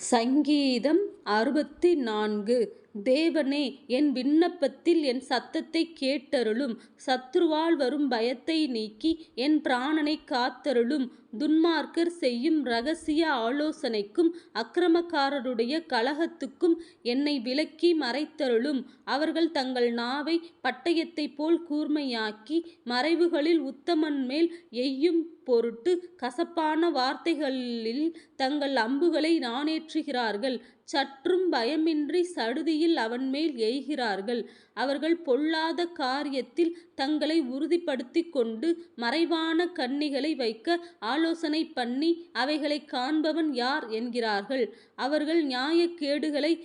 சங்கீதம் 64. தேவனே, என் விண்ணப்பத்தில் என் சத்தத்தைக் கேட்டருளும். சத்துருவால் வரும் பயத்தை நீக்கி என் பிராணனைக் காத்தருளும். துன்மார்க்கர் செய்யும் இரகசிய ஆலோசனைக்கும் அக்கிரமக்காரருடைய கலகத்துக்கும் என்னை விலக்கி மறைத்தருளும். அவர்கள் தங்கள் நாவைப் பட்டயத்தைப் போல் கூர்மையாக்கி மறைவுகளில் உத்தமன்மேல் எய்யும் பொருட்டு கசப்பான வார்த்தைகளில் தங்கள் அம்புகளை நாணேற்றுகிறார்கள். சற்றும் பயமின்றி சடுதியில் அவன்மேல் எய்கிறார்கள். அவர்கள் பொல்லாத காரியத்தில் தங்களை உறுதிப்படுத்திக் கொண்டு மறைவான கண்ணிகளை வைக்க ஆலோசனை பண்ணி அவைகளைக் காண்பவன் யார் என்கிறார்கள். அவர்கள் நியாயக்கேடுகளை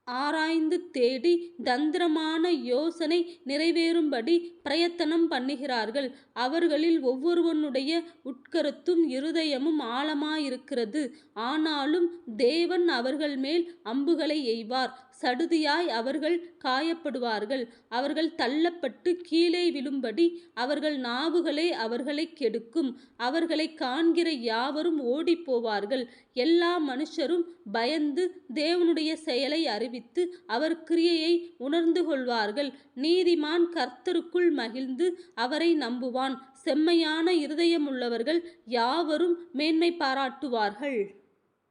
ஆராய்ந்து தேடி தந்திரமான யோசனை நிறைவேறும்படி பிரயத்தனம் பண்ணுகிறார்கள். அவர்களில் ஒவ்வொருவனுடைய உட்கருத்தும் இருதயமும் ஆழமாயிருக்கிறது. ஆனாலும் தேவன் அவர்கள் மேல் அம்புகளை எய்வார். சடுதியாய் அவர்கள் காயப்படுவார்கள். அவர்கள் தள்ளப்பட்டு கீழே விழும்படி அவர்கள் நாவுகளே அவர்களைக் கெடுக்கும். அவர்களைக் காண்கிற யாவரும் ஓடிப்போவார்கள். எல்லா மனுஷரும் பயந்து தேவனுடைய செயலை அறிவித்து அவர் கிரியையை உணர்ந்து கொள்வார்கள். நீதிமான் கர்த்தருக்குள் மகிழ்ந்து அவரை நம்புவான். செம்மையான இருதயமுள்ளவர்கள் யாவரும் மேன்மை பாராட்டுவார்கள்.